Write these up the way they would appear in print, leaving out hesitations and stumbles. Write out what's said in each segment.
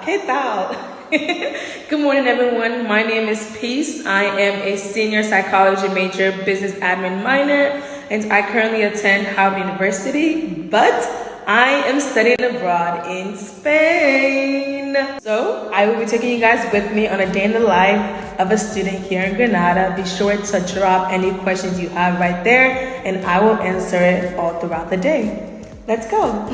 ¿Qué tal? Good morning, everyone. My name is Peace. I am a senior psychology major, business admin minor, and I currently attend Harvard University, but I am studying abroad in Spain. So I will be taking you guys with me on a day in the life of a student here in Granada. Be sure to drop any questions you have right there, and I will answer it all throughout the day. Let's go.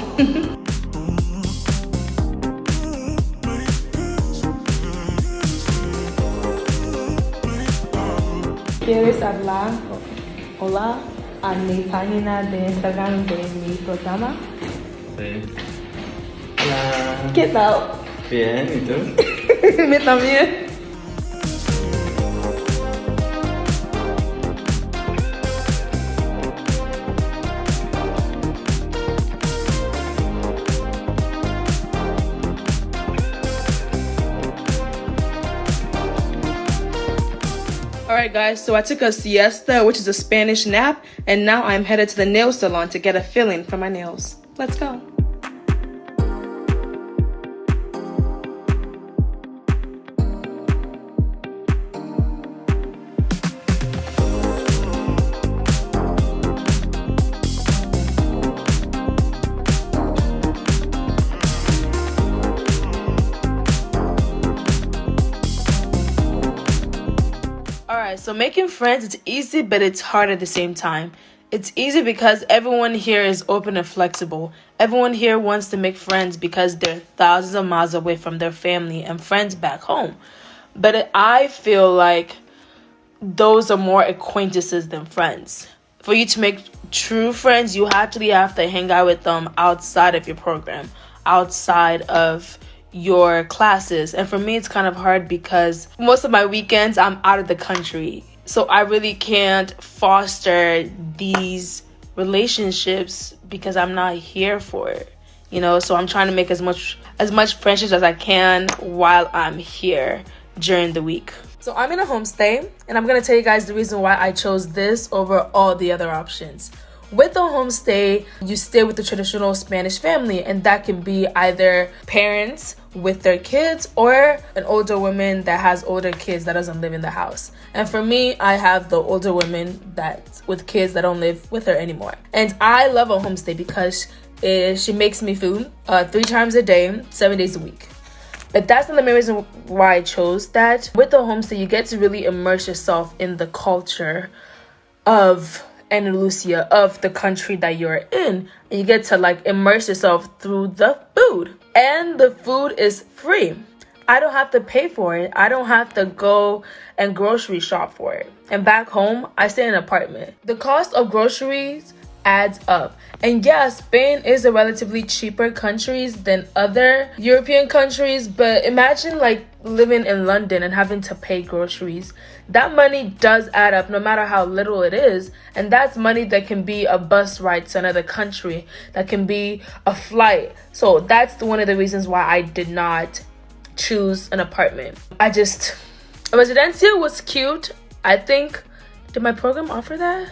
¿Quieres hablar? Hola, a mi página de Instagram de mi programa. Sí. Hola. ¿Qué tal? Bien, ¿y tú? Me también. Alright guys, so I took a siesta, which is a Spanish nap, and now I'm headed to the nail salon to get a filling for my nails. Let's go. Alright, so making friends, it's easy, but it's hard at the same time. It's easy because everyone here is open and flexible. Everyone here wants to make friends because they're thousands of miles away from their family and friends back home. But I feel like those are more acquaintances than friends. For you to make true friends, you actually have to hang out with them outside of your program, outside of your classes. And for me, it's kind of hard because most of my weekends I'm out of the country, so I really can't foster these relationships because I'm not here for it, you know. So I'm trying to make as much friendships as I can while I'm here during the week. So I'm in a homestay, and I'm gonna tell you guys the reason why I chose this over all the other options. With a homestay, you stay with the traditional Spanish family, and that can be either parents with their kids or an older woman that has older kids that doesn't live in the house. And for me, I have the older woman that's with kids that don't live with her anymore. And I love a homestay because she makes me food 3 times a day, 7 days a week. But that's not the main reason why I chose that. With the homestay, you get to really immerse yourself in the culture of Andalusia, of the country that you're in, and you get to like immerse yourself through the food. And the food is free. I don't have to pay for it. I don't have to go and grocery shop for it. And back home, I stay in an apartment. The cost of groceries adds up. And yeah, Spain is a relatively cheaper country than other European countries, but imagine like living in London and having to pay groceries. That money does add up no matter how little it is, and that's money that can be a bus ride to another country, that can be a flight. So that's one of the reasons why I did not choose an apartment. Residencia was cute. I think, did my program offer that?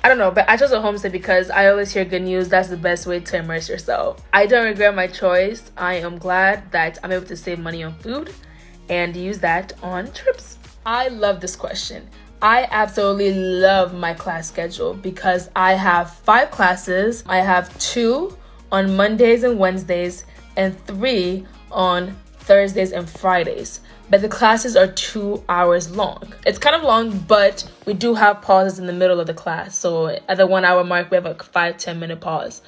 I don't know, but I chose a homestay because I always hear good news. That's the best way to immerse yourself. I don't regret my choice. I am glad that I'm able to save money on food and use that on trips. I love this question. I absolutely love my class schedule because I have 5 classes. I have 2 on Mondays and Wednesdays and 3 on Thursdays and Fridays. But the classes are 2 hours long. It's kind of long, but we do have pauses in the middle of the class. So at the 1 hour mark, we have a 5-10 minute pause.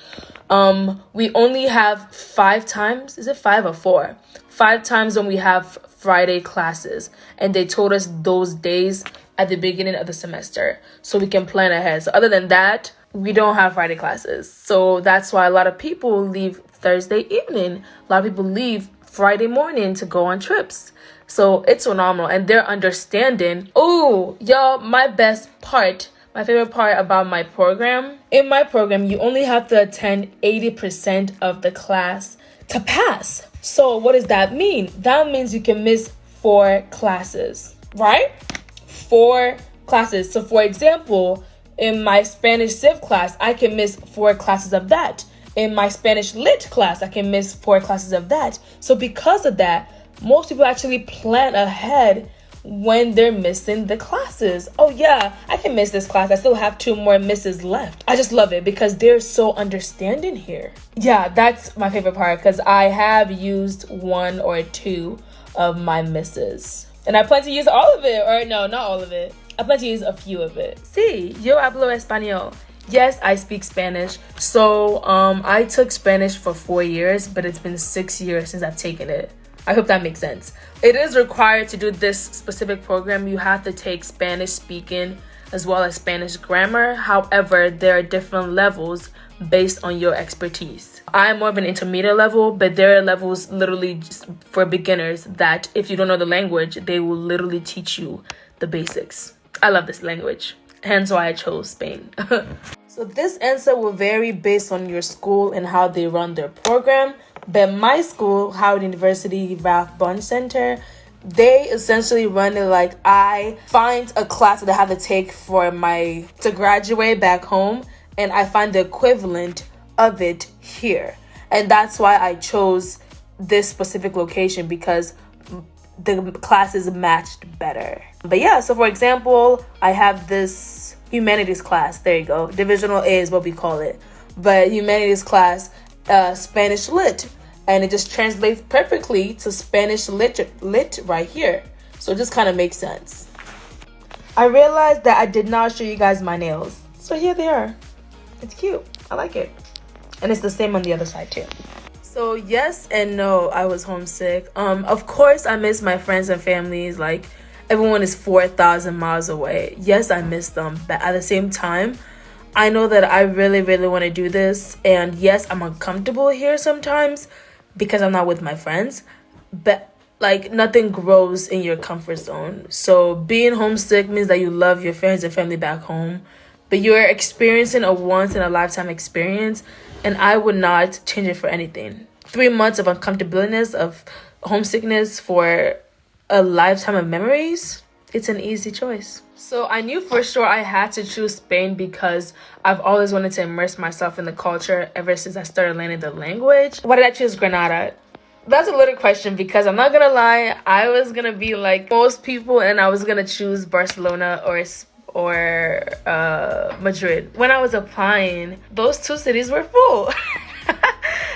We only have 5 times. Is it 5 or 4? 5 times when we have Friday classes. And they told us those days at the beginning of the semester so we can plan ahead. So other than that, we don't have Friday classes. So that's why a lot of people leave Thursday evening. A lot of people leave Friday morning to go on trips. So it's phenomenal, and they're understanding. Oh, y'all, my favorite part about my program. In my program, you only have to attend 80% of the class to pass. So what does that mean? That means you can miss 4 classes, right? 4 classes. So for example, in my Spanish Civ class, I can miss 4 classes of that. in my Spanish lit class, I can miss 4 classes of that. So because of that, most people actually plan ahead when they're missing the classes. Oh yeah, I can miss this class. I still have 2 more misses left. I just love it because they're so understanding here. Yeah, that's my favorite part because I have used 1 or 2 of my misses. And I plan to use all of it, or no, not all of it. I plan to use a few of it. Sí, yo hablo español. Yes, I speak Spanish. So I took Spanish for 4 years, but it's been 6 years since I've taken it. I hope that makes sense. It is required to do this specific program. You have to take Spanish speaking as well as Spanish grammar. However, there are different levels based on your expertise. I'm more of an intermediate level, but there are levels literally just for beginners that if you don't know the language, they will literally teach you the basics. I love this language, hence why I chose Spain. So this answer will vary based on your school and how they run their program. But my school, Howard University Ralph Bunche Center, they essentially run it like I find a class that I have to take to graduate back home, and I find the equivalent of it here. And that's why I chose this specific location, because the classes matched better. But yeah, so for example, I have this humanities class. There you go. Divisional A is what we call it. But humanities class, Spanish lit. And it just translates perfectly to Spanish lit right here. So it just kind of makes sense. I realized that I did not show you guys my nails. So here they are. It's cute. I like it. And it's the same on the other side too. So yes and no, I was homesick. Of course I miss my friends and families. Like, everyone is 4,000 miles away. Yes, I miss them. But at the same time, I know that I really, really want to do this. And yes, I'm uncomfortable here sometimes because I'm not with my friends. But like, nothing grows in your comfort zone. So being homesick means that you love your friends and family back home, but you're experiencing a once in a lifetime experience. And I would not change it for anything. 3 months of uncomfortableness, of homesickness for a lifetime of memories, it's an easy choice. So I knew for sure I had to choose Spain because I've always wanted to immerse myself in the culture ever since I started learning the language. Why did I choose Granada? That's a little question because I'm not gonna lie, I was gonna be like most people and I was gonna choose Barcelona or Madrid. When I was applying, those 2 cities were full.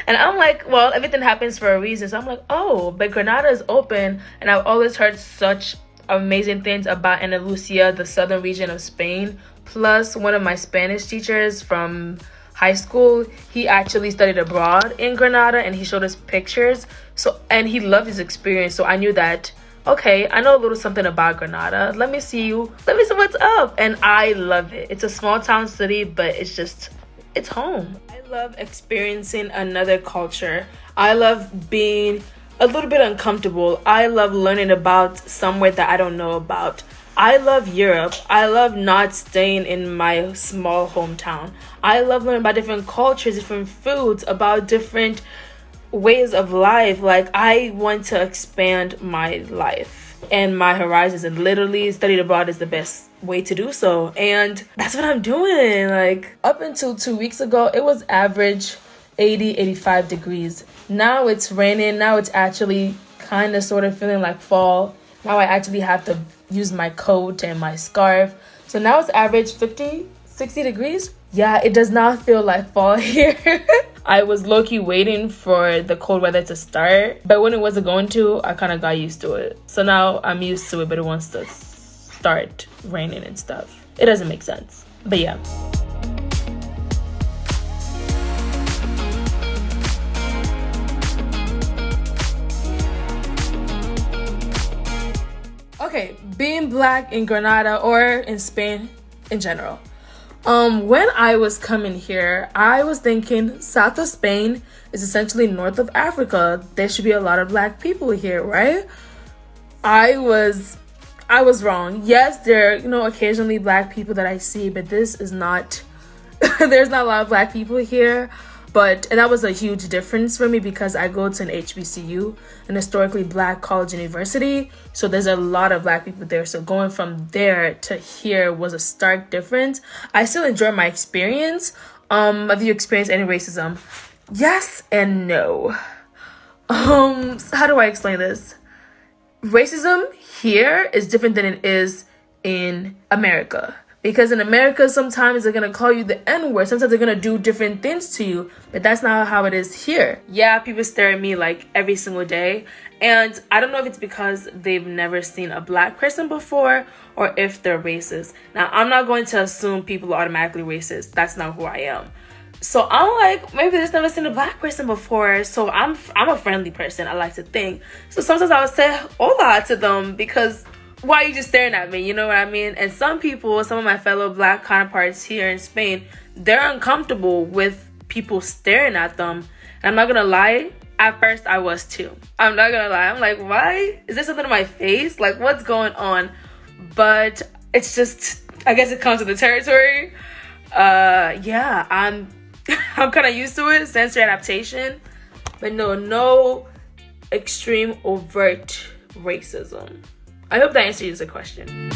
And I'm like, well, everything happens for a reason. So I'm like, oh, but Granada is open. And I've always heard such amazing things about Andalusia, the southern region of Spain. Plus, one of my Spanish teachers from high school, he actually studied abroad in Granada and he showed us pictures. And he loved his experience. So I knew that, okay, I know a little something about Granada. Let me see what's up. And I love it. It's a small town city, but it's home. I love experiencing another culture. I love being a little bit uncomfortable. I love learning about somewhere that I don't know about. I love Europe. I love not staying in my small hometown. I love learning about different cultures, different foods, about different ways of life. Like, I want to expand my life and my horizons, and literally studying abroad is the best way to do so. And that's what I'm doing. Like, up until 2 weeks ago, it was average 85 degrees. Now it's raining. Now it's actually kind of sort of feeling like fall. Now I actually have to use my coat and my scarf. So now it's average 60 degrees. Yeah, it does not feel like fall here. I was low-key waiting for the cold weather to start, but when it wasn't going to, I kind of got used to it. So now I'm used to it, but it wants to start raining and stuff. It doesn't make sense, but yeah. Okay, being Black in Granada or in Spain in general. When I was coming here, I was thinking south of Spain is essentially north of Africa. There should be a lot of Black people here, right? I was wrong. Yes, there are, occasionally Black people that I see, but this is not, there's not a lot of Black people here. And that was a huge difference for me because I go to an HBCU, an historically Black college university. So there's a lot of Black people there. So going from there to here was a stark difference. I still enjoy my experience. Have you experienced any racism? Yes and no. How do I explain this? Racism here is different than it is in America. Because in America, sometimes they're going to call you the N-word. Sometimes they're going to do different things to you. But that's not how it is here. Yeah, people stare at me like every single day. And I don't know if it's because they've never seen a black person before or if they're racist. Now, I'm not going to assume people are automatically racist. That's not who I am. So I'm like, maybe they've never seen a black person before. So I'm a friendly person, I like to think. So sometimes I would say hola to them because why are you just staring at me? You know what I mean? And some people, some of my fellow black counterparts here in Spain, they're uncomfortable with people staring at them. And I'm not gonna lie, at first I was too. I'm not gonna lie. I'm like, why? Is there something in my face? Like, what's going on? But it's just, I guess it comes with the territory. Yeah, I'm kind of used to it, sensory adaptation. But no extreme overt racism. I hope that answers the question.